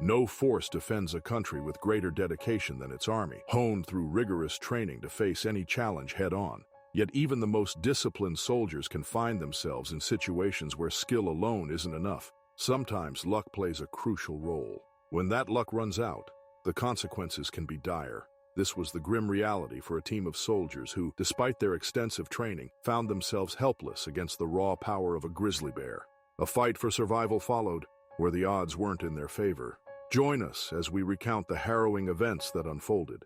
No force defends a country with greater dedication than its army, honed through rigorous training to face any challenge head-on. Yet even the most disciplined soldiers can find themselves in situations where skill alone isn't enough. Sometimes luck plays a crucial role. When that luck runs out, the consequences can be dire. This was the grim reality for a team of soldiers who, despite their extensive training, found themselves helpless against the raw power of a grizzly bear. A fight for survival followed, where the odds weren't in their favor. Join us as we recount the harrowing events that unfolded.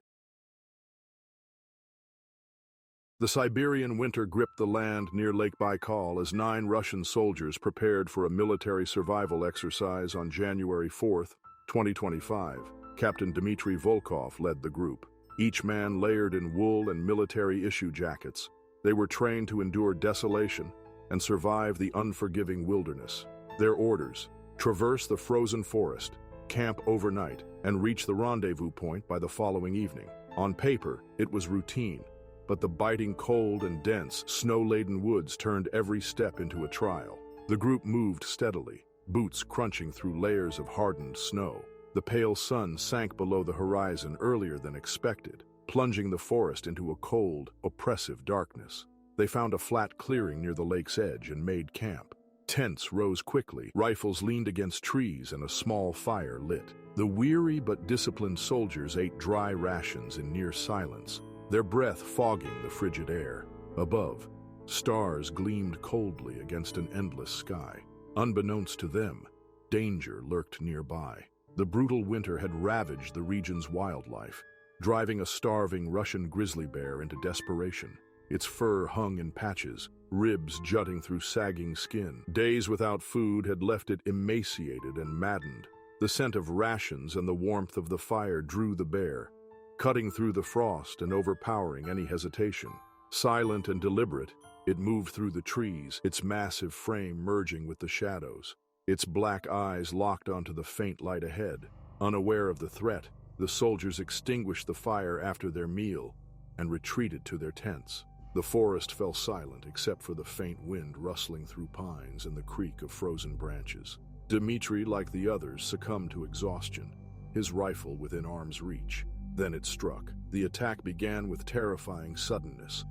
The Siberian winter gripped the land near Lake Baikal as 9 Russian soldiers prepared for a military survival exercise on January 4, 2025. Captain Dmitry Volkov led the group, each man layered in wool and military-issue jackets. They were trained to endure desolation and survive the unforgiving wilderness. Their orders: traverse the frozen forest, camp overnight, and reach the rendezvous point by the following evening. On paper, it was routine, but the biting cold and dense, snow-laden woods turned every step into a trial. The group moved steadily, boots crunching through layers of hardened snow. The pale sun sank below the horizon earlier than expected, plunging the forest into a cold, oppressive darkness. They found a flat clearing near the lake's edge and made camp. Tents rose quickly, rifles leaned against trees, and a small fire lit. The weary but disciplined soldiers ate dry rations in near silence, their breath fogging the frigid air. Above, stars gleamed coldly against an endless sky. Unbeknownst to them, danger lurked nearby. The brutal winter had ravaged the region's wildlife, driving a starving Russian grizzly bear into desperation. Its fur hung in patches, ribs jutting through sagging skin. Days without food had left it emaciated and maddened. The scent of rations and the warmth of the fire drew the bear, cutting through the frost and overpowering any hesitation. Silent and deliberate, it moved through the trees, its massive frame merging with the shadows. Its black eyes locked onto the faint light ahead. Unaware of the threat, the soldiers extinguished the fire after their meal and retreated to their tents. The forest fell silent except for the faint wind rustling through pines and the creak of frozen branches. Dmitry, like the others, succumbed to exhaustion, his rifle within arm's reach. Then it struck. The attack began with terrifying suddenness.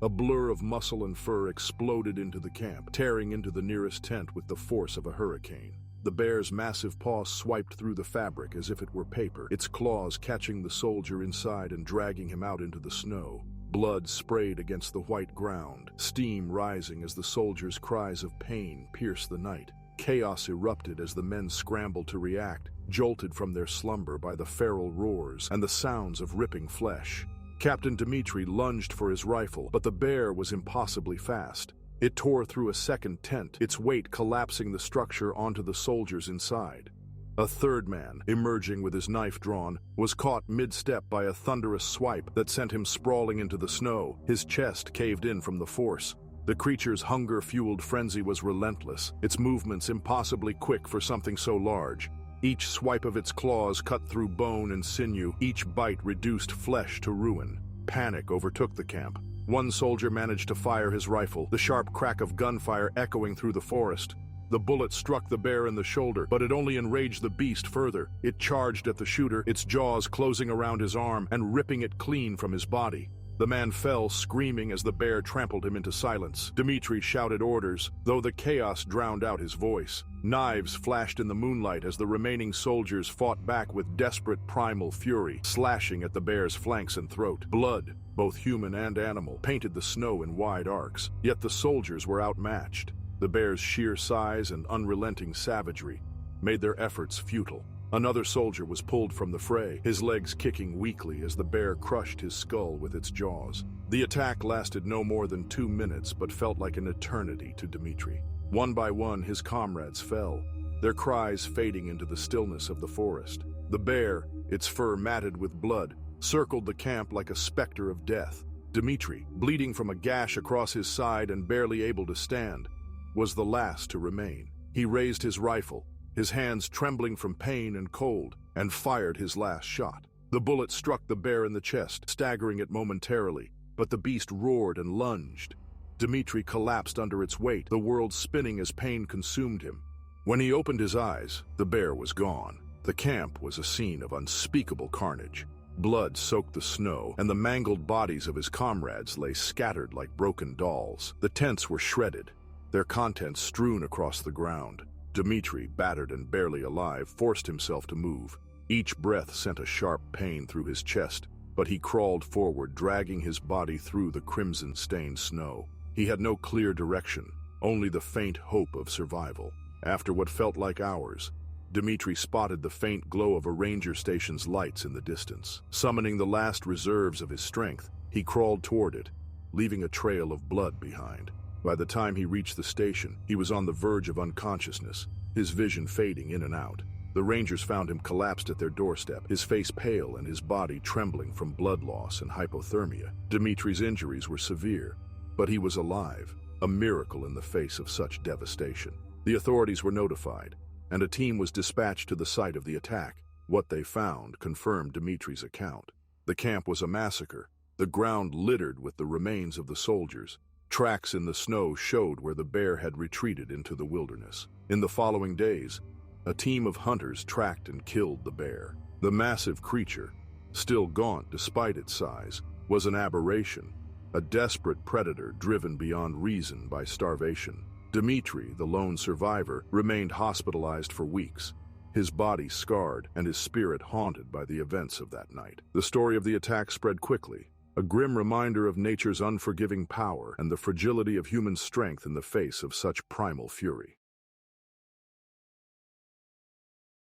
A blur of muscle and fur exploded into the camp, tearing into the nearest tent with the force of a hurricane. The bear's massive paw swiped through the fabric as if it were paper, its claws catching the soldier inside and dragging him out into the snow. Blood sprayed against the white ground, steam rising as the soldiers' cries of pain pierced the night. Chaos erupted as the men scrambled to react, jolted from their slumber by the feral roars and the sounds of ripping flesh. Captain Dmitry lunged for his rifle, but the bear was impossibly fast. It tore through a second tent, its weight collapsing the structure onto the soldiers inside. A third man, emerging with his knife drawn, was caught mid-step by a thunderous swipe that sent him sprawling into the snow, his chest caved in from the force. The creature's hunger-fueled frenzy was relentless, its movements impossibly quick for something so large. Each swipe of its claws cut through bone and sinew, each bite reduced flesh to ruin. Panic overtook the camp. One soldier managed to fire his rifle, the sharp crack of gunfire echoing through the forest. The bullet struck the bear in the shoulder, but it only enraged the beast further. It charged at the shooter, its jaws closing around his arm and ripping it clean from his body. The man fell, screaming as the bear trampled him into silence. Dmitry shouted orders, though the chaos drowned out his voice. Knives flashed in the moonlight as the remaining soldiers fought back with desperate primal fury, slashing at the bear's flanks and throat. Blood, both human and animal, painted the snow in wide arcs, yet the soldiers were outmatched. The bear's sheer size and unrelenting savagery made their efforts futile. Another soldier was pulled from the fray, his legs kicking weakly as the bear crushed his skull with its jaws. The attack lasted no more than 2 minutes, but felt like an eternity to Dmitry. One by one, his comrades fell, their cries fading into the stillness of the forest. The bear, its fur matted with blood, circled the camp like a specter of death. Dmitry, bleeding from a gash across his side and barely able to stand, was the last to remain. He raised his rifle, his hands trembling from pain and cold, and fired his last shot. The bullet struck the bear in the chest, staggering it momentarily, but the beast roared and lunged. Dmitry collapsed under its weight, the world spinning as pain consumed him. When he opened his eyes, the bear was gone. The camp was a scene of unspeakable carnage. Blood soaked the snow, and the mangled bodies of his comrades lay scattered like broken dolls. The tents were shredded, their contents strewn across the ground. Dmitri, battered and barely alive, forced himself to move. Each breath sent a sharp pain through his chest, but he crawled forward, dragging his body through the crimson-stained snow. He had no clear direction, only the faint hope of survival. After what felt like hours, Dmitri spotted the faint glow of a ranger station's lights in the distance. Summoning the last reserves of his strength, he crawled toward it, leaving a trail of blood behind. By the time he reached the station, he was on the verge of unconsciousness, his vision fading in and out. The rangers found him collapsed at their doorstep, his face pale and his body trembling from blood loss and hypothermia. Dmitri's injuries were severe, but he was alive, a miracle in the face of such devastation. The authorities were notified, and a team was dispatched to the site of the attack. What they found confirmed Dmitri's account. The camp was a massacre, the ground littered with the remains of the soldiers. Tracks in the snow showed where the bear had retreated into the wilderness. In the following days, a team of hunters tracked and killed the bear. The massive creature, still gaunt despite its size, was an aberration, a desperate predator driven beyond reason by starvation. Dmitri, the lone survivor, remained hospitalized for weeks, his body scarred and his spirit haunted by the events of that night. The story of the attack spread quickly, a grim reminder of nature's unforgiving power and the fragility of human strength in the face of such primal fury.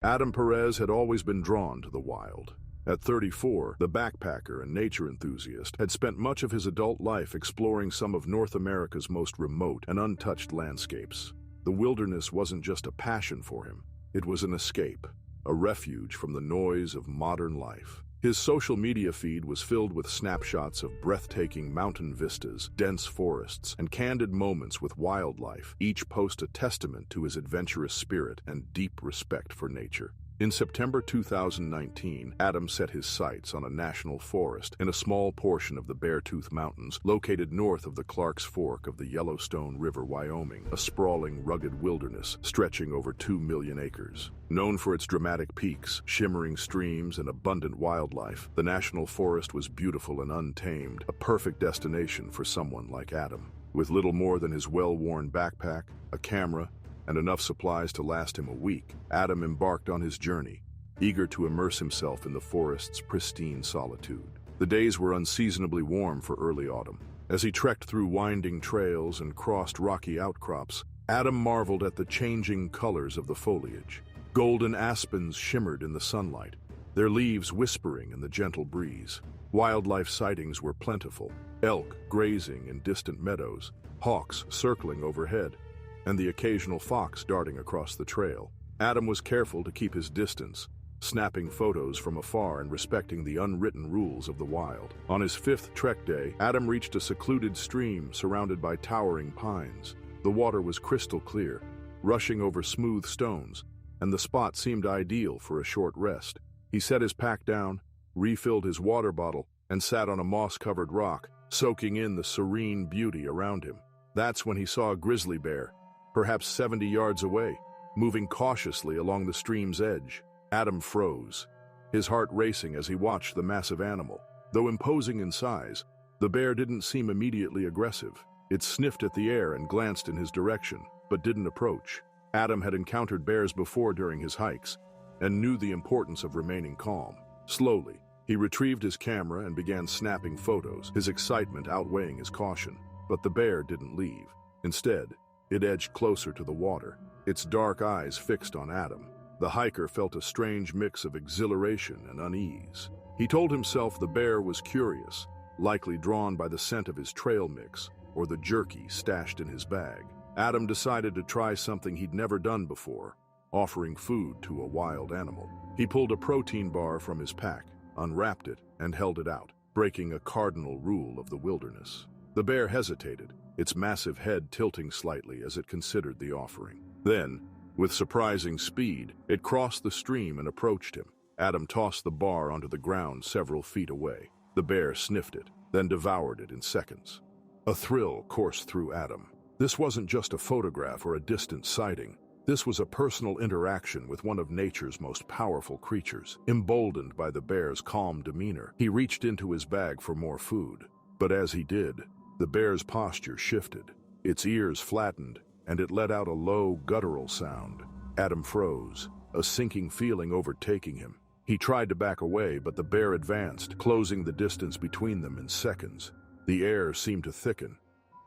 Adam Perez had always been drawn to the wild. At 34, the backpacker and nature enthusiast had spent much of his adult life exploring some of North America's most remote and untouched landscapes. The wilderness wasn't just a passion for him, it was an escape, a refuge from the noise of modern life. His social media feed was filled with snapshots of breathtaking mountain vistas, dense forests, and candid moments with wildlife, each post a testament to his adventurous spirit and deep respect for nature. In September 2019, Adam set his sights on a national forest in a small portion of the Beartooth Mountains, located north of the Clark's Fork of the Yellowstone River, Wyoming, a sprawling, rugged wilderness stretching over 2 million acres. Known for its dramatic peaks, shimmering streams, and abundant wildlife, the national forest was beautiful and untamed, a perfect destination for someone like Adam. With little more than his well-worn backpack, a camera, and enough supplies to last him a week, Adam embarked on his journey, eager to immerse himself in the forest's pristine solitude. The days were unseasonably warm for early autumn. As he trekked through winding trails and crossed rocky outcrops, Adam marveled at the changing colors of the foliage. Golden aspens shimmered in the sunlight, their leaves whispering in the gentle breeze. Wildlife sightings were plentiful, elk grazing in distant meadows, hawks circling overhead, and the occasional fox darting across the trail. Adam was careful to keep his distance, snapping photos from afar and respecting the unwritten rules of the wild. On his 5th trek day, Adam reached a secluded stream surrounded by towering pines. The water was crystal clear, rushing over smooth stones, and the spot seemed ideal for a short rest. He set his pack down, refilled his water bottle, and sat on a moss-covered rock, soaking in the serene beauty around him. That's when he saw a grizzly bear, perhaps 70 yards away, moving cautiously along the stream's edge. Adam froze, his heart racing as he watched the massive animal. Though imposing in size, the bear didn't seem immediately aggressive. It sniffed at the air and glanced in his direction, but didn't approach. Adam had encountered bears before during his hikes, and knew the importance of remaining calm. Slowly, he retrieved his camera and began snapping photos, his excitement outweighing his caution. But the bear didn't leave. Instead, it edged closer to the water, its dark eyes fixed on Adam. The hiker felt a strange mix of exhilaration and unease. He told himself the bear was curious, likely drawn by the scent of his trail mix or the jerky stashed in his bag. Adam decided to try something he'd never done before, offering food to a wild animal. He pulled a protein bar from his pack, unwrapped it, and held it out, breaking a cardinal rule of the wilderness. The bear hesitated, its massive head tilting slightly as it considered the offering. Then, with surprising speed, it crossed the stream and approached him. Adam tossed the bar onto the ground several feet away. The bear sniffed it, then devoured it in seconds. A thrill coursed through Adam. This wasn't just a photograph or a distant sighting. This was a personal interaction with one of nature's most powerful creatures. Emboldened by the bear's calm demeanor, he reached into his bag for more food. But as he did, the bear's posture shifted. Its ears flattened, and it let out a low, guttural sound. Adam froze, a sinking feeling overtaking him. He tried to back away, but the bear advanced, closing the distance between them in seconds. The air seemed to thicken,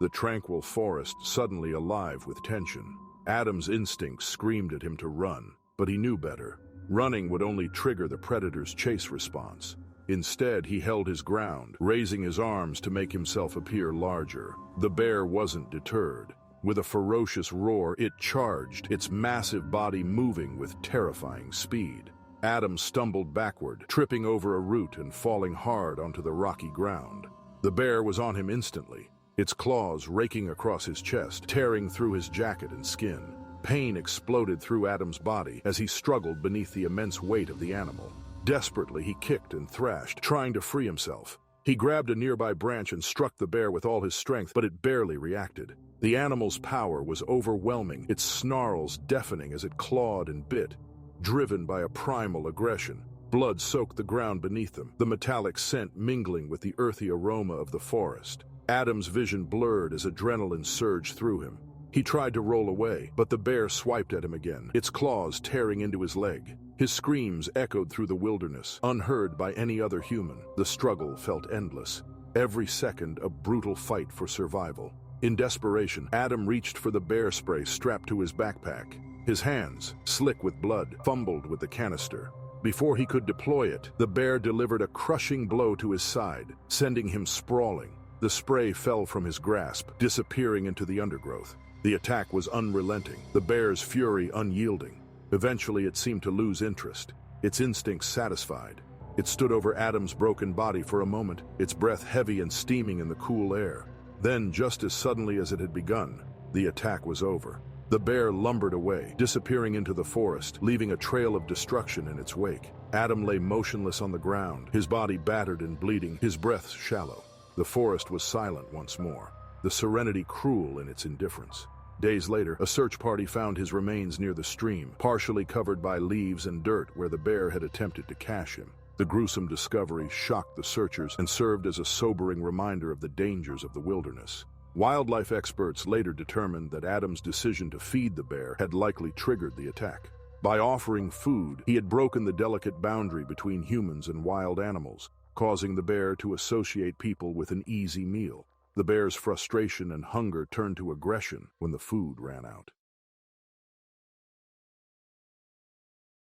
the tranquil forest suddenly alive with tension. Adam's instincts screamed at him to run, but he knew better. Running would only trigger the predator's chase response. Instead, he held his ground, raising his arms to make himself appear larger. The bear wasn't deterred. With a ferocious roar, it charged, its massive body moving with terrifying speed. Adam stumbled backward, tripping over a root and falling hard onto the rocky ground. The bear was on him instantly, its claws raking across his chest, tearing through his jacket and skin. Pain exploded through Adam's body as he struggled beneath the immense weight of the animal. Desperately, he kicked and thrashed, trying to free himself. He grabbed a nearby branch and struck the bear with all his strength, but it barely reacted. The animal's power was overwhelming, its snarls deafening as it clawed and bit. Driven by a primal aggression, blood soaked the ground beneath them, the metallic scent mingling with the earthy aroma of the forest. Adam's vision blurred as adrenaline surged through him. He tried to roll away, but the bear swiped at him again, its claws tearing into his leg. His screams echoed through the wilderness, unheard by any other human. The struggle felt endless, every second a brutal fight for survival. In desperation, Adam reached for the bear spray strapped to his backpack. His hands, slick with blood, fumbled with the canister. Before he could deploy it, the bear delivered a crushing blow to his side, sending him sprawling. The spray fell from his grasp, disappearing into the undergrowth. The attack was unrelenting, the bear's fury unyielding. Eventually, it seemed to lose interest, its instincts satisfied. It stood over Adam's broken body for a moment, its breath heavy and steaming in the cool air. Then, just as suddenly as it had begun, the attack was over. The bear lumbered away, disappearing into the forest, leaving a trail of destruction in its wake. Adam lay motionless on the ground, his body battered and bleeding, his breath shallow. The forest was silent once more, the serenity cruel in its indifference. Days later, a search party found his remains near the stream, partially covered by leaves and dirt where the bear had attempted to cache him. The gruesome discovery shocked the searchers and served as a sobering reminder of the dangers of the wilderness. Wildlife experts later determined that Adam's decision to feed the bear had likely triggered the attack. By offering food, he had broken the delicate boundary between humans and wild animals, causing the bear to associate people with an easy meal. The bear's frustration and hunger turned to aggression when the food ran out.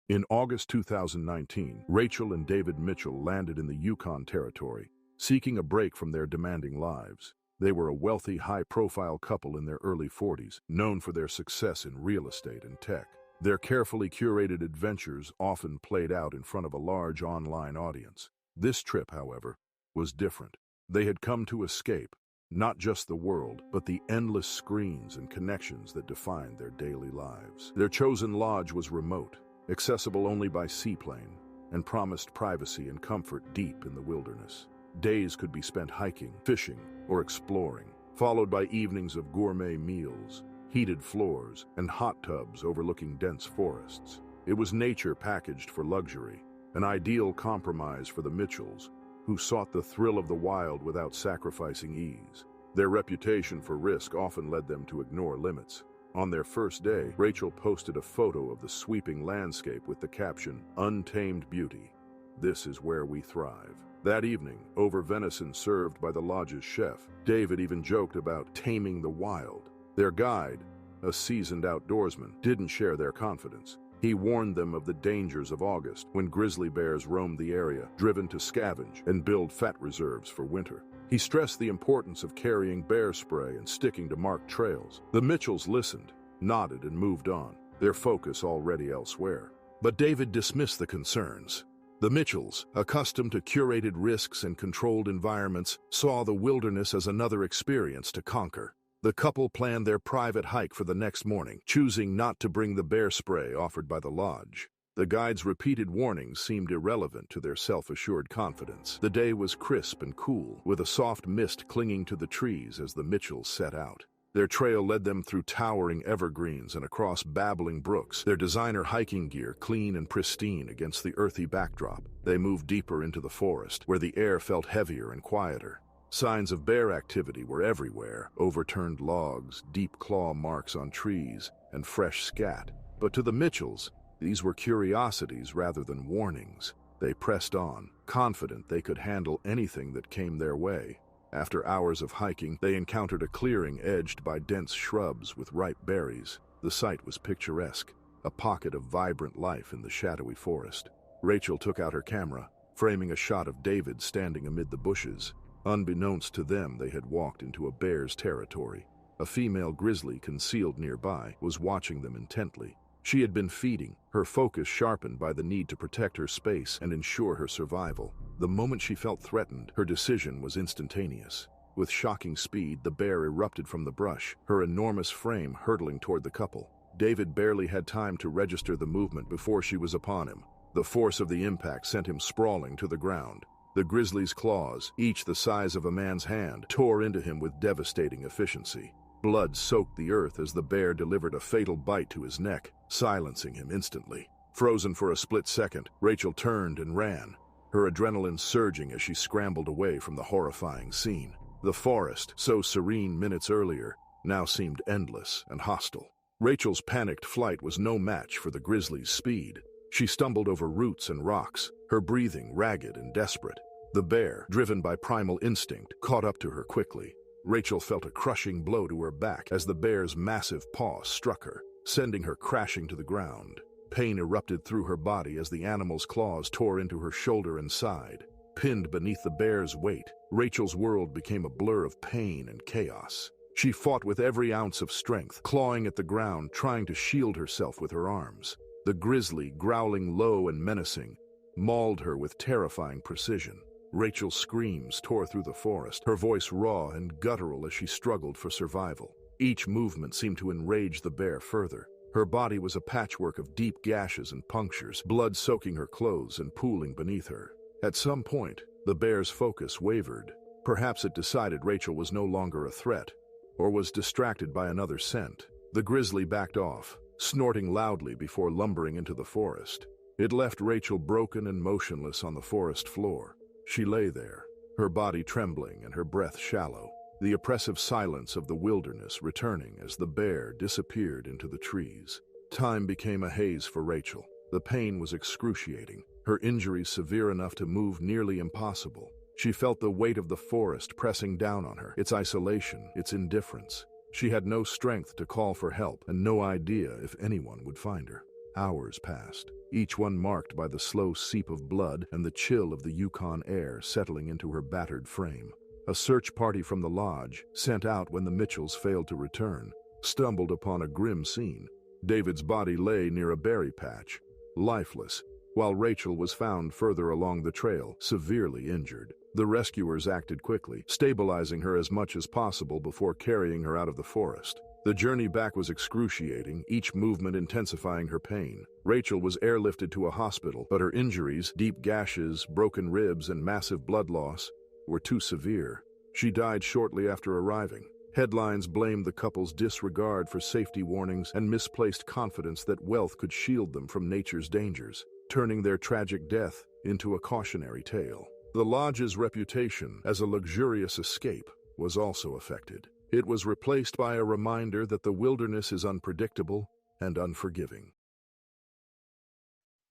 In August 2019, Rachel and David Mitchell landed in the Yukon Territory, seeking a break from their demanding lives. They were a wealthy, high-profile couple in their early 40s, known for their success in real estate and tech. Their carefully curated adventures often played out in front of a large online audience. This trip, however, was different. They had come to escape, not just the world, but the endless screens and connections that defined their daily lives. Their chosen lodge was remote, accessible only by seaplane, and promised privacy and comfort deep in the wilderness. Days could be spent hiking, fishing, or exploring, followed by evenings of gourmet meals, heated floors, and hot tubs overlooking dense forests. It was nature packaged for luxury, an ideal compromise for the Mitchells, who sought the thrill of the wild without sacrificing ease. Their reputation for risk often led them to ignore limits. On their first day, Rachel posted a photo of the sweeping landscape with the caption, "Untamed Beauty. This is where we thrive." That evening, over venison served by the lodge's chef, David even joked about taming the wild. Their guide, a seasoned outdoorsman, didn't share their confidence. He warned them of the dangers of August, when grizzly bears roamed the area, driven to scavenge and build fat reserves for winter. He stressed the importance of carrying bear spray and sticking to marked trails. The Mitchells listened, nodded, and moved on, their focus already elsewhere. But David dismissed the concerns. The Mitchells, accustomed to curated risks and controlled environments, saw the wilderness as another experience to conquer. The couple planned their private hike for the next morning, choosing not to bring the bear spray offered by the lodge. The guide's repeated warnings seemed irrelevant to their self-assured confidence. The day was crisp and cool, with a soft mist clinging to the trees as the Mitchells set out. Their trail led them through towering evergreens and across babbling brooks, their designer hiking gear clean and pristine against the earthy backdrop. They moved deeper into the forest, where the air felt heavier and quieter. Signs of bear activity were everywhere: overturned logs, deep claw marks on trees, and fresh scat. But to the Mitchells, these were curiosities rather than warnings. They pressed on, confident they could handle anything that came their way. After hours of hiking, they encountered a clearing edged by dense shrubs with ripe berries. The sight was picturesque, a pocket of vibrant life in the shadowy forest. Rachel took out her camera, framing a shot of David standing amid the bushes. Unbeknownst to them, they had walked into a bear's territory. A female grizzly concealed nearby was watching them intently. She had been feeding, her focus sharpened by the need to protect her space and ensure her survival. The moment she felt threatened, her decision was instantaneous. With shocking speed, the bear erupted from the brush, her enormous frame hurtling toward the couple. David barely had time to register the movement before she was upon him. The force of the impact sent him sprawling to the ground. The grizzly's claws, each the size of a man's hand, tore into him with devastating efficiency. Blood soaked the earth as the bear delivered a fatal bite to his neck, silencing him instantly. Frozen for a split second, Rachel turned and ran, her adrenaline surging as she scrambled away from the horrifying scene. The forest, so serene minutes earlier, now seemed endless and hostile. Rachel's panicked flight was no match for the grizzly's speed. She stumbled over roots and rocks, her breathing ragged and desperate. The bear, driven by primal instinct, caught up to her quickly. Rachel felt a crushing blow to her back as the bear's massive paw struck her, sending her crashing to the ground. Pain erupted through her body as the animal's claws tore into her shoulder and side. Pinned beneath the bear's weight, Rachel's world became a blur of pain and chaos. She fought with every ounce of strength, clawing at the ground, trying to shield herself with her arms. The grizzly, growling low and menacing, mauled her with terrifying precision. Rachel's screams tore through the forest, her voice raw and guttural as she struggled for survival. Each movement seemed to enrage the bear further. Her body was a patchwork of deep gashes and punctures, blood soaking her clothes and pooling beneath her. At some point, the bear's focus wavered. Perhaps it decided Rachel was no longer a threat, or was distracted by another scent. The grizzly backed off, snorting loudly before lumbering into the forest. It left Rachel broken and motionless on the forest floor. She lay there, her body trembling and her breath shallow, the oppressive silence of the wilderness returning as the bear disappeared into the trees. Time became a haze for Rachel. The pain was excruciating, her injuries severe enough to move nearly impossible. She felt the weight of the forest pressing down on her, its isolation, its indifference. She had no strength to call for help and no idea if anyone would find her. Hours passed, each one marked by the slow seep of blood and the chill of the Yukon air settling into her battered frame. A search party from the lodge, sent out when the Mitchells failed to return, stumbled upon a grim scene. David's body lay near a berry patch, lifeless, while Rachel was found further along the trail, severely injured. The rescuers acted quickly, stabilizing her as much as possible before carrying her out of the forest. The journey back was excruciating, each movement intensifying her pain. Rachel was airlifted to a hospital, but her injuries, deep gashes, broken ribs, and massive blood loss, were too severe. She died shortly after arriving. Headlines blamed the couple's disregard for safety warnings and misplaced confidence that wealth could shield them from nature's dangers, turning their tragic death into a cautionary tale. The lodge's reputation as a luxurious escape was also affected. It was replaced by a reminder that the wilderness is unpredictable and unforgiving.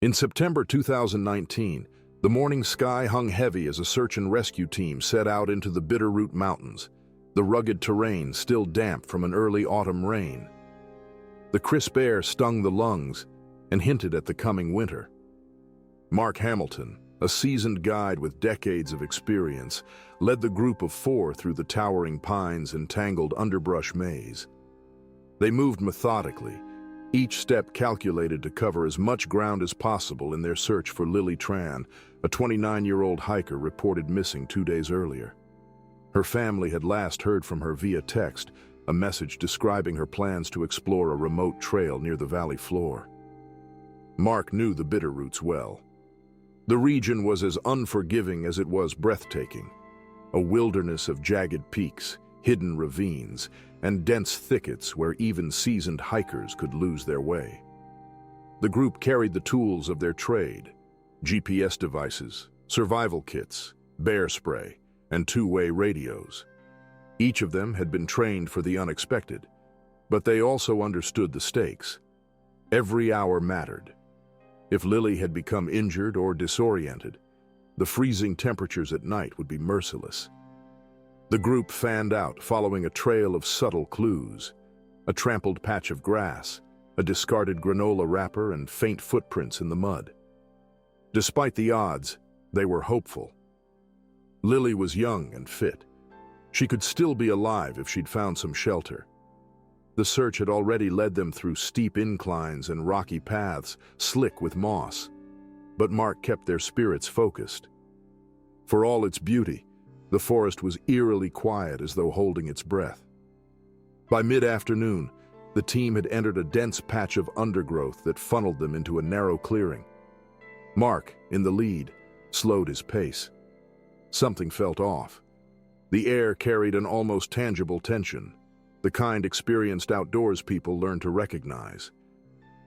In September 2019, the morning sky hung heavy as a search and rescue team set out into the Bitterroot Mountains, the rugged terrain still damp from an early autumn rain. The crisp air stung the lungs and hinted at the coming winter. Mark Hamilton, a seasoned guide with decades of experience, led the group of 4 through the towering pines and tangled underbrush maze. They moved methodically, each step calculated to cover as much ground as possible in their search for Lily Tran, a 29-year-old hiker reported missing 2 days earlier. Her family had last heard from her via text, a message describing her plans to explore a remote trail near the valley floor. Mark knew the Bitterroots well. The region was as unforgiving as it was breathtaking, a wilderness of jagged peaks, hidden ravines, and dense thickets where even seasoned hikers could lose their way. The group carried the tools of their trade: GPS devices, survival kits, bear spray, and two-way radios. Each of them had been trained for the unexpected, but they also understood the stakes. Every hour mattered. If Lily had become injured or disoriented, the freezing temperatures at night would be merciless. The group fanned out, following a trail of subtle clues: a trampled patch of grass, a discarded granola wrapper, and faint footprints in the mud. Despite the odds, they were hopeful. Lily was young and fit. She could still be alive if she'd found some shelter. The search had already led them through steep inclines and rocky paths, slick with moss. But Mark kept their spirits focused. For all its beauty, the forest was eerily quiet, as though holding its breath. By mid-afternoon, the team had entered a dense patch of undergrowth that funneled them into a narrow clearing. Mark, in the lead, slowed his pace. Something felt off. The air carried an almost tangible tension, the kind experienced outdoors people learn to recognize.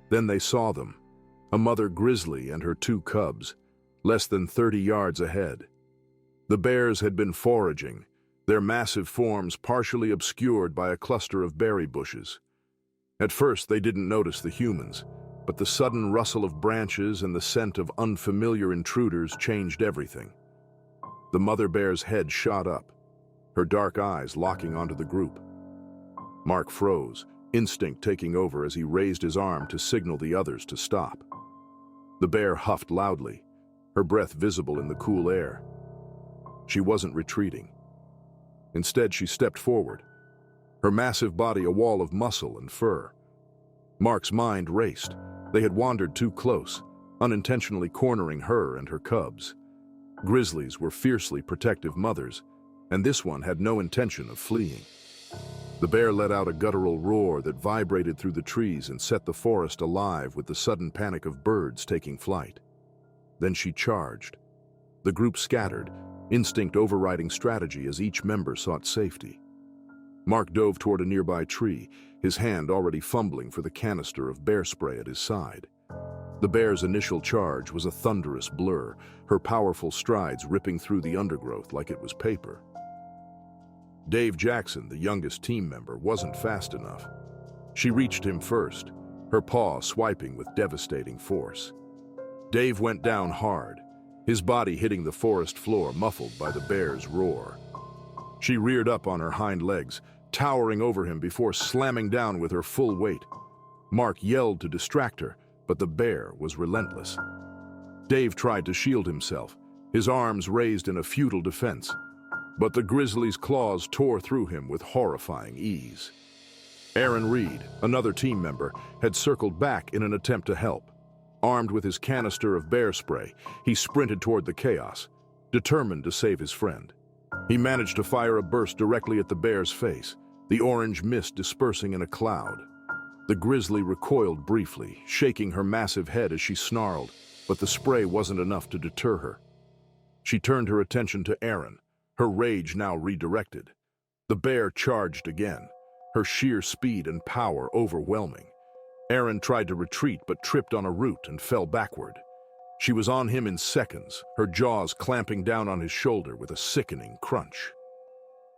Then they saw them, a mother grizzly and her two cubs, less than 30 yards ahead. The bears had been foraging, their massive forms partially obscured by a cluster of berry bushes. At first, they didn't notice the humans, but the sudden rustle of branches and the scent of unfamiliar intruders changed everything. The mother bear's head shot up, her dark eyes locking onto the group. Mark froze, instinct taking over as he raised his arm to signal the others to stop. The bear huffed loudly, her breath visible in the cool air. She wasn't retreating. Instead, she stepped forward, her massive body a wall of muscle and fur. Mark's mind raced. They had wandered too close, unintentionally cornering her and her cubs. Grizzlies were fiercely protective mothers, and this one had no intention of fleeing. The bear let out a guttural roar that vibrated through the trees and set the forest alive with the sudden panic of birds taking flight. Then she charged. The group scattered, instinct overriding strategy as each member sought safety. Mark dove toward a nearby tree, his hand already fumbling for the canister of bear spray at his side. The bear's initial charge was a thunderous blur, her powerful strides ripping through the undergrowth like it was paper. Dave Jackson, the youngest team member, wasn't fast enough. She reached him first, her paw swiping with devastating force. Dave went down hard, his body hitting the forest floor, muffled by the bear's roar. She reared up on her hind legs, towering over him before slamming down with her full weight. Mark yelled to distract her, but the bear was relentless. Dave tried to shield himself, his arms raised in a futile defense, but the grizzly's claws tore through him with horrifying ease. Aaron Reed, another team member, had circled back in an attempt to help. Armed with his canister of bear spray, he sprinted toward the chaos, determined to save his friend. He managed to fire a burst directly at the bear's face, the orange mist dispersing in a cloud. The grizzly recoiled briefly, shaking her massive head as she snarled, but the spray wasn't enough to deter her. She turned her attention to Aaron, her rage now redirected. The bear charged again, her sheer speed and power overwhelming. Aaron tried to retreat but tripped on a root and fell backward. She was on him in seconds, her jaws clamping down on his shoulder with a sickening crunch.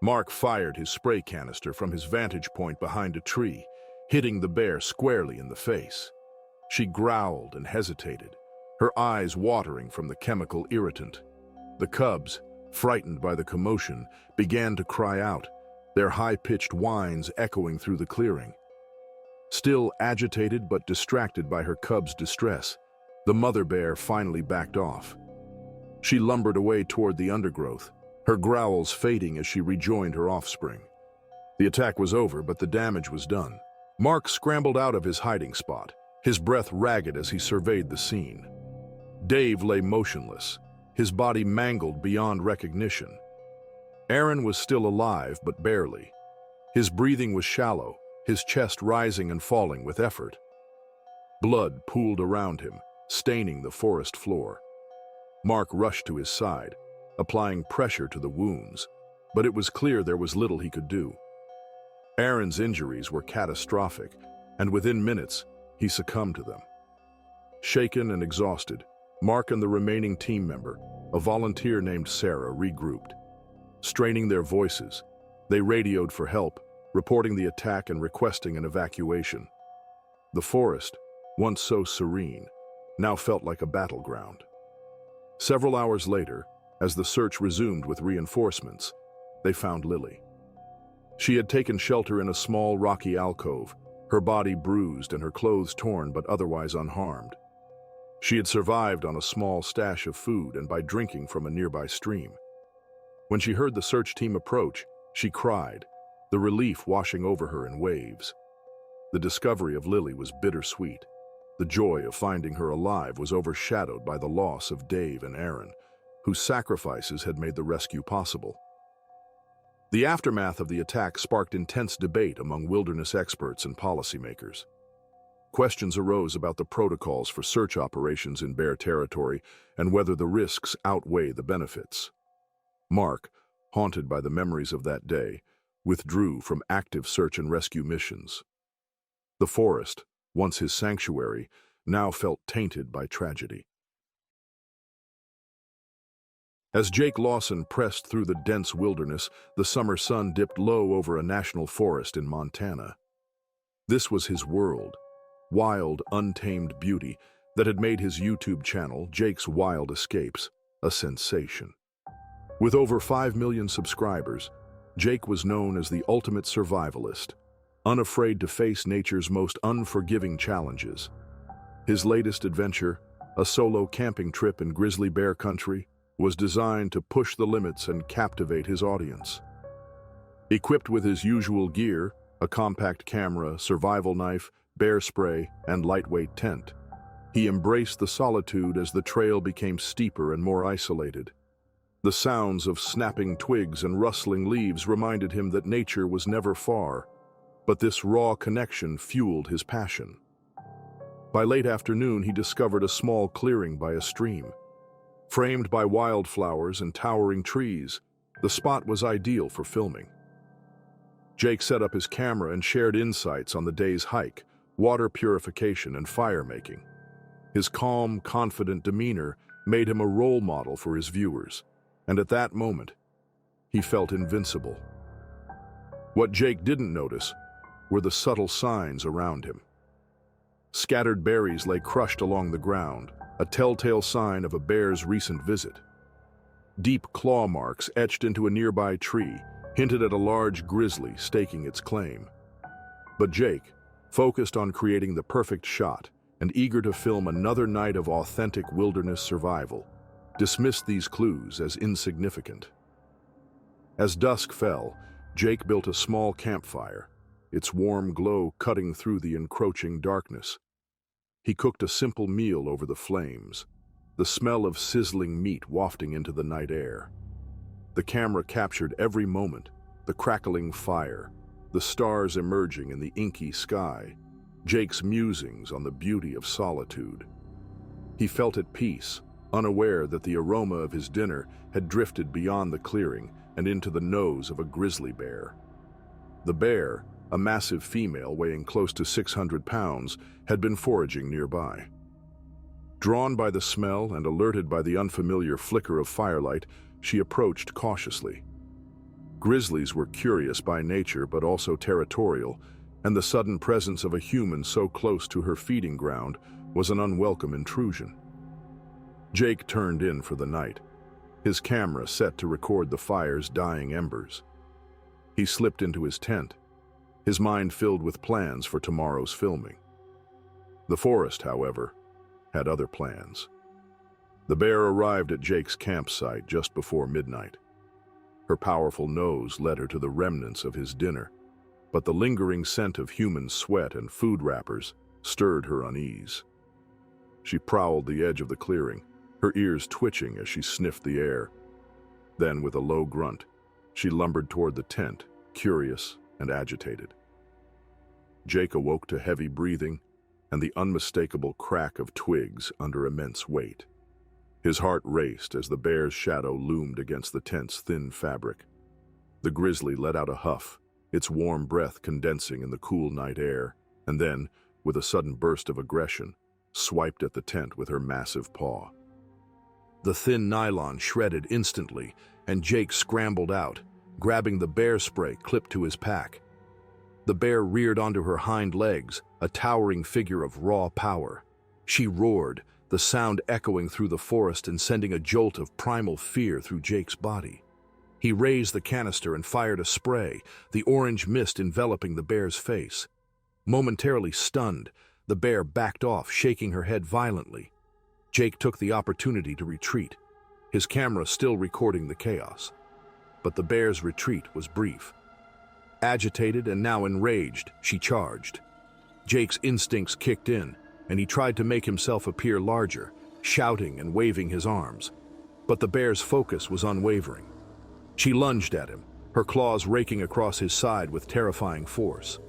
Mark fired his spray canister from his vantage point behind a tree, hitting the bear squarely in the face. She growled and hesitated, her eyes watering from the chemical irritant. The cubs, frightened by the commotion, began to cry out, their high-pitched whines echoing through the clearing. Still agitated but distracted by her cubs' distress, the mother bear finally backed off. She lumbered away toward the undergrowth, her growls fading as she rejoined her offspring. The attack was over, but the damage was done. Mark scrambled out of his hiding spot, his breath ragged as he surveyed the scene. Dave lay motionless, his body mangled beyond recognition. Aaron was still alive, but barely. His breathing was shallow, his chest rising and falling with effort. Blood pooled around him, staining the forest floor. Mark rushed to his side, applying pressure to the wounds. but it was clear there was little he could do. Aaron's injuries were catastrophic, and within minutes, he succumbed to them. Shaken and exhausted, Mark and the remaining team member, a volunteer named Sarah, regrouped. Straining their voices, they radioed for help, reporting the attack and requesting an evacuation. The forest, once so serene, now felt like a battleground. Several hours later, as the search resumed with reinforcements, they found Lily. She had taken shelter in a small rocky alcove, her body bruised and her clothes torn but otherwise unharmed. She had survived on a small stash of food and by drinking from a nearby stream. When she heard the search team approach, she cried, the relief washing over her in waves. The discovery of Lily was bittersweet. The joy of finding her alive was overshadowed by the loss of Dave and Aaron, whose sacrifices had made the rescue possible. The aftermath of the attack sparked intense debate among wilderness experts and policymakers. Questions arose about the protocols for search operations in bear territory and whether the risks outweigh the benefits. Mark, haunted by the memories of that day, withdrew from active search and rescue missions. The forest, once his sanctuary, now felt tainted by tragedy. As Jake Lawson pressed through the dense wilderness, the summer sun dipped low over a national forest in Montana. This was his world, wild, untamed beauty that had made his YouTube channel, Jake's Wild Escapes, a sensation. With over 5 million subscribers, Jake was known as the ultimate survivalist, unafraid to face nature's most unforgiving challenges. His latest adventure, a solo camping trip in Grizzly Bear country, was designed to push the limits and captivate his audience. Equipped with his usual gear, a compact camera, survival knife, bear spray, and lightweight tent, he embraced the solitude as the trail became steeper and more isolated. The sounds of snapping twigs and rustling leaves reminded him that nature was never far, but this raw connection fueled his passion. By late afternoon, he discovered a small clearing by a stream. Framed by wildflowers and towering trees, the spot was ideal for filming. Jake set up his camera and shared insights on the day's hike, water purification, and fire making. His calm, confident demeanor made him a role model for his viewers, and at that moment, he felt invincible. What Jake didn't notice were the subtle signs around him. Scattered berries lay crushed along the ground, a telltale sign of a bear's recent visit. Deep claw marks etched into a nearby tree hinted at a large grizzly staking its claim. But Jake, focused on creating the perfect shot and eager to film another night of authentic wilderness survival, dismissed these clues as insignificant. As dusk fell, Jake built a small campfire, its warm glow cutting through the encroaching darkness. He cooked a simple meal over the flames, the smell of sizzling meat wafting into the night air. The camera captured every moment, the crackling fire, the stars emerging in the inky sky, Jake's musings on the beauty of solitude. He felt at peace, unaware that the aroma of his dinner had drifted beyond the clearing and into the nose of a grizzly bear. The bear, a massive female weighing close to 600 pounds, had been foraging nearby. Drawn by the smell and alerted by the unfamiliar flicker of firelight, she approached cautiously. Grizzlies were curious by nature but also territorial, and the sudden presence of a human so close to her feeding ground was an unwelcome intrusion. Jake turned in for the night, his camera set to record the fire's dying embers. He slipped into his tent, his mind filled with plans for tomorrow's filming. The forest, however, had other plans. The bear arrived at Jake's campsite just before midnight. Her powerful nose led her to the remnants of his dinner, but the lingering scent of human sweat and food wrappers stirred her unease. She prowled the edge of the clearing, her ears twitching as she sniffed the air. Then, with a low grunt, she lumbered toward the tent, curious and agitated. Jake awoke to heavy breathing and the unmistakable crack of twigs under immense weight. His heart raced as the bear's shadow loomed against the tent's thin fabric. The grizzly let out a huff, its warm breath condensing in the cool night air, and then, with a sudden burst of aggression, swiped at the tent with her massive paw. The thin nylon shredded instantly, and Jake scrambled out, grabbing the bear spray clipped to his pack. The bear reared onto her hind legs, a towering figure of raw power. She roared, the sound echoing through the forest and sending a jolt of primal fear through Jake's body. He raised the canister and fired a spray, the orange mist enveloping the bear's face. Momentarily stunned, the bear backed off, shaking her head violently. Jake took the opportunity to retreat, his camera still recording the chaos. But the bear's retreat was brief. Agitated and now enraged, she charged. Jake's instincts kicked in, and he tried to make himself appear larger, shouting and waving his arms. But the bear's focus was unwavering. She lunged at him, her claws raking across his side with terrifying force.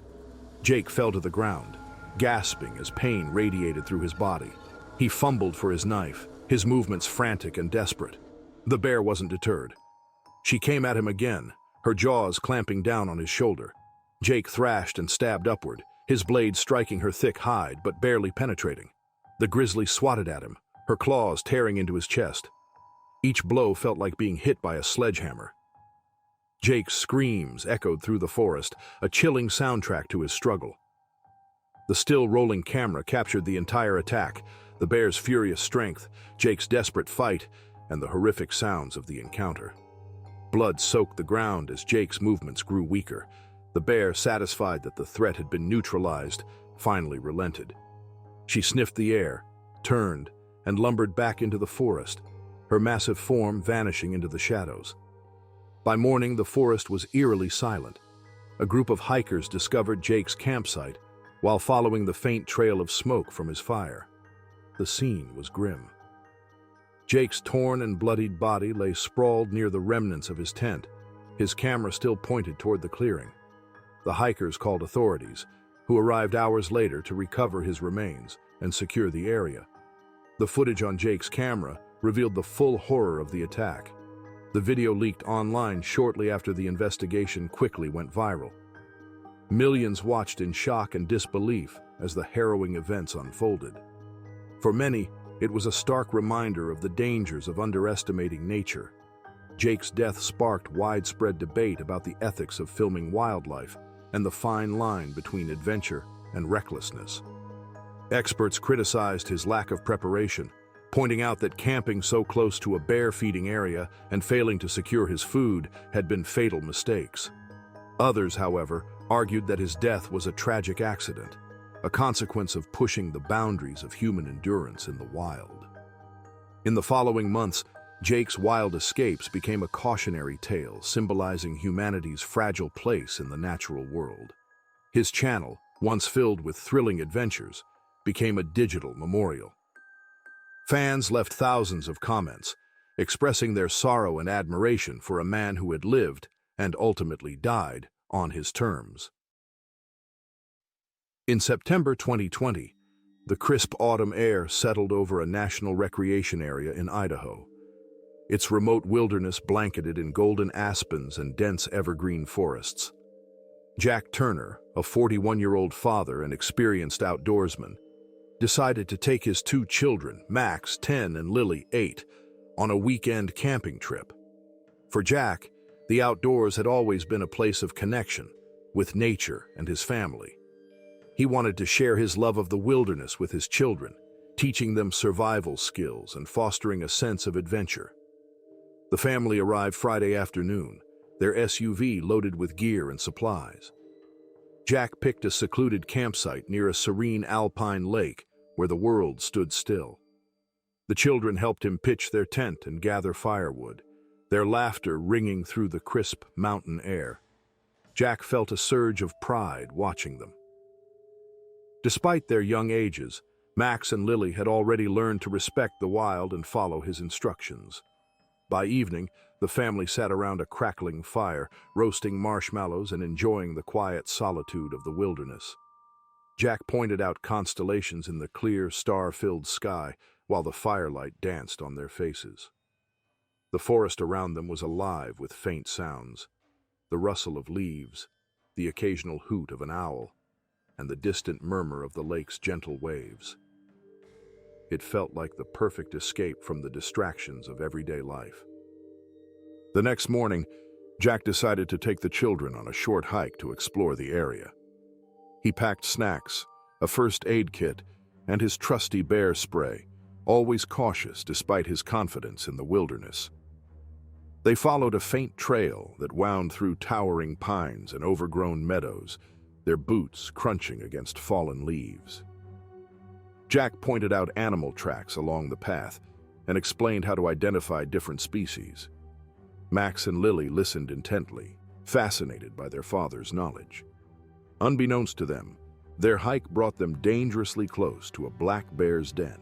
Jake fell to the ground, gasping as pain radiated through his body. He fumbled for his knife, his movements frantic and desperate. The bear wasn't deterred. She came at him again, her jaws clamping down on his shoulder. Jake thrashed and stabbed upward, his blade striking her thick hide but barely penetrating. The grizzly swatted at him, her claws tearing into his chest. Each blow felt like being hit by a sledgehammer. Jake's screams echoed through the forest, a chilling soundtrack to his struggle. The still rolling camera captured the entire attack, the bear's furious strength, Jake's desperate fight, and the horrific sounds of the encounter. Blood soaked the ground as Jake's movements grew weaker. The bear, satisfied that the threat had been neutralized, finally relented. She sniffed the air, turned, and lumbered back into the forest, her massive form vanishing into the shadows. By morning, the forest was eerily silent. A group of hikers discovered Jake's campsite while following the faint trail of smoke from his fire. The scene was grim. Jake's torn and bloodied body lay sprawled near the remnants of his tent, his camera still pointed toward the clearing. The hikers called authorities, who arrived hours later to recover his remains and secure the area. The footage on Jake's camera revealed the full horror of the attack. The video leaked online shortly after the investigation quickly went viral. Millions watched in shock and disbelief as the harrowing events unfolded. For many, it was a stark reminder of the dangers of underestimating nature. Jake's death sparked widespread debate about the ethics of filming wildlife and the fine line between adventure and recklessness. Experts criticized his lack of preparation, pointing out that camping so close to a bear-feeding area and failing to secure his food had been fatal mistakes. Others, however, argued that his death was a tragic accident, a consequence of pushing the boundaries of human endurance in the wild. In the following months, Jake's wild escapes became a cautionary tale symbolizing humanity's fragile place in the natural world. His channel, once filled with thrilling adventures, became a digital memorial. Fans left thousands of comments, expressing their sorrow and admiration for a man who had lived and ultimately died on his terms. In September 2020, the crisp autumn air settled over a national recreation area in Idaho, its remote wilderness blanketed in golden aspens and dense evergreen forests. Jack Turner, a 41-year-old father and experienced outdoorsman, decided to take his two children, Max, 10, and Lily, 8, on a weekend camping trip. For Jack, the outdoors had always been a place of connection with nature and his family. He wanted to share his love of the wilderness with his children, teaching them survival skills and fostering a sense of adventure. The family arrived Friday afternoon, their SUV loaded with gear and supplies. Jack picked a secluded campsite near a serene alpine lake where the world stood still. The children helped him pitch their tent and gather firewood, their laughter ringing through the crisp mountain air. Jack felt a surge of pride watching them. Despite their young ages, Max and Lily had already learned to respect the wild and follow his instructions. By evening, the family sat around a crackling fire, roasting marshmallows and enjoying the quiet solitude of the wilderness. Jack pointed out constellations in the clear, star-filled sky while the firelight danced on their faces. The forest around them was alive with faint sounds. the rustle of leaves, the occasional hoot of an owl, and the distant murmur of the lake's gentle waves. It felt like the perfect escape from the distractions of everyday life. The next morning, Jack decided to take the children on a short hike to explore the area. He packed snacks, a first aid kit, and his trusty bear spray, always cautious despite his confidence in the wilderness. They followed a faint trail that wound through towering pines and overgrown meadows, their boots crunching against fallen leaves. Jack pointed out animal tracks along the path and explained how to identify different species. Max and Lily listened intently, fascinated by their father's knowledge. Unbeknownst to them, their hike brought them dangerously close to a black bear's den.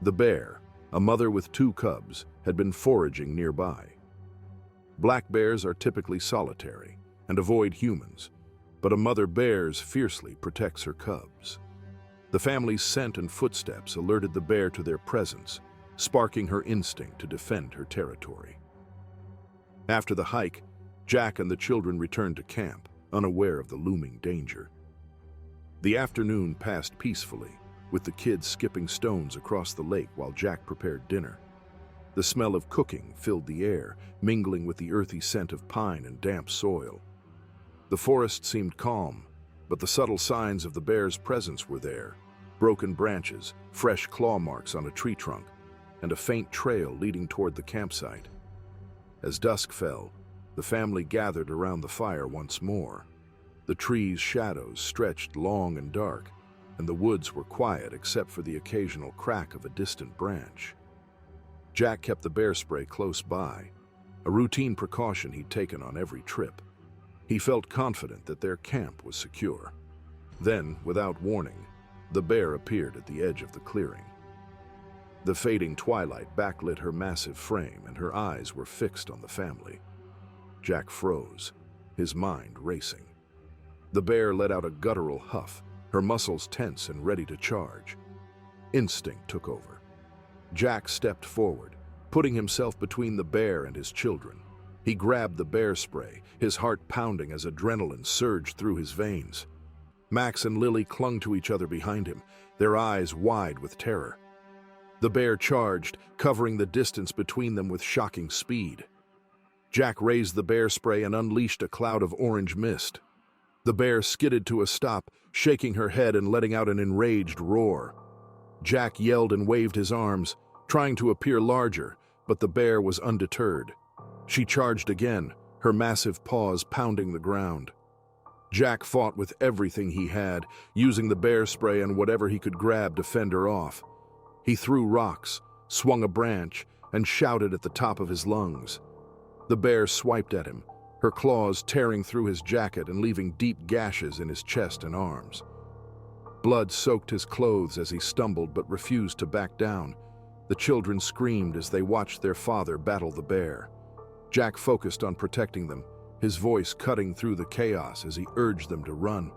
The bear, a mother with 2 cubs, had been foraging nearby. Black bears are typically solitary and avoid humans, but a mother bear fiercely protects her cubs. The family's scent and footsteps alerted the bear to their presence, sparking her instinct to defend her territory. After the hike, Jack and the children returned to camp, unaware of the looming danger. The afternoon passed peacefully, with the kids skipping stones across the lake while Jack prepared dinner. The smell of cooking filled the air, mingling with the earthy scent of pine and damp soil. The forest seemed calm, but the subtle signs of the bear's presence were there: broken branches, fresh claw marks on a tree trunk, and a faint trail leading toward the campsite. As dusk fell, the family gathered around the fire once more. The trees' shadows stretched long and dark, and the woods were quiet except for the occasional crack of a distant branch. Jack kept the bear spray close by, a routine precaution he'd taken on every trip. He felt confident that their camp was secure. Then, without warning, the bear appeared at the edge of the clearing. The fading twilight backlit her massive frame, and her eyes were fixed on the family. Jack froze, his mind racing. The bear let out a guttural huff, her muscles tense and ready to charge. Instinct took over. Jack stepped forward, putting himself between the bear and his children. He grabbed the bear spray, his heart pounding as adrenaline surged through his veins. Max and Lily clung to each other behind him, their eyes wide with terror. The bear charged, covering the distance between them with shocking speed. Jack raised the bear spray and unleashed a cloud of orange mist. The bear skidded to a stop, shaking her head and letting out an enraged roar. Jack yelled and waved his arms, trying to appear larger, but the bear was undeterred. She charged again, her massive paws pounding the ground. Jack fought with everything he had, using the bear spray and whatever he could grab to fend her off. He threw rocks, swung a branch, and shouted at the top of his lungs. The bear swiped at him, her claws tearing through his jacket and leaving deep gashes in his chest and arms. Blood soaked his clothes as he stumbled but refused to back down. The children screamed as they watched their father battle the bear. Jack focused on protecting them, his voice cutting through the chaos as he urged them to run.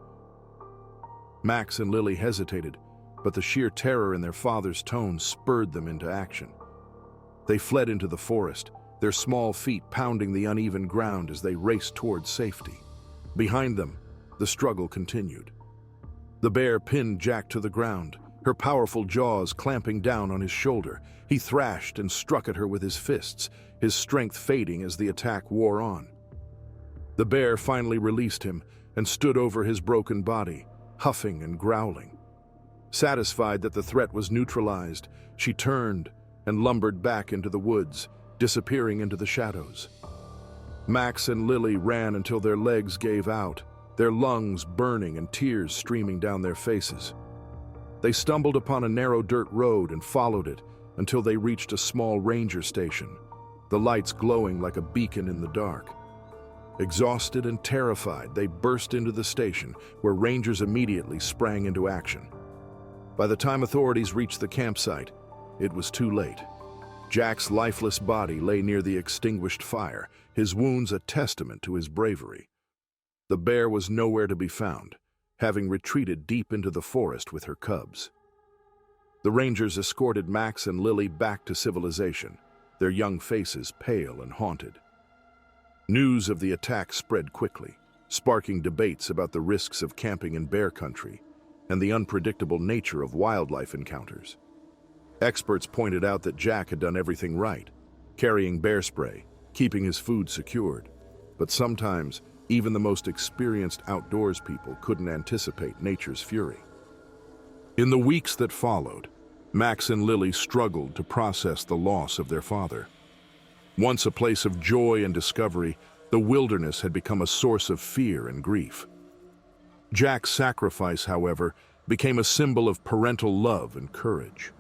Max and Lily hesitated, but the sheer terror in their father's tone spurred them into action. They fled into the forest, their small feet pounding the uneven ground as they raced toward safety. Behind them, the struggle continued. The bear pinned Jack to the ground, her powerful jaws clamping down on his shoulder. He thrashed and struck at her with his fists, his strength fading as the attack wore on. The bear finally released him and stood over his broken body, huffing and growling. Satisfied that the threat was neutralized, she turned and lumbered back into the woods, disappearing into the shadows. Max and Lily ran until their legs gave out, their lungs burning and tears streaming down their faces. They stumbled upon a narrow dirt road and followed it until they reached a small ranger station, the lights glowing like a beacon in the dark. Exhausted and terrified, they burst into the station, where rangers immediately sprang into action. By the time authorities reached the campsite, it was too late. Jack's lifeless body lay near the extinguished fire, his wounds a testament to his bravery. The bear was nowhere to be found, having retreated deep into the forest with her cubs. The rangers escorted Max and Lily back to civilization, their young faces pale and haunted. News of the attack spread quickly, sparking debates about the risks of camping in bear country and the unpredictable nature of wildlife encounters. Experts pointed out that Jack had done everything right, carrying bear spray, keeping his food secured. But sometimes, even the most experienced outdoors people couldn't anticipate nature's fury. In the weeks that followed, Max and Lily struggled to process the loss of their father. Once a place of joy and discovery, the wilderness had become a source of fear and grief. Jack's sacrifice, however, became a symbol of parental love and courage.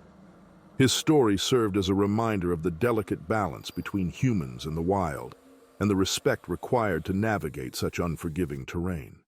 His story served as a reminder of the delicate balance between humans and the wild, and the respect required to navigate such unforgiving terrain.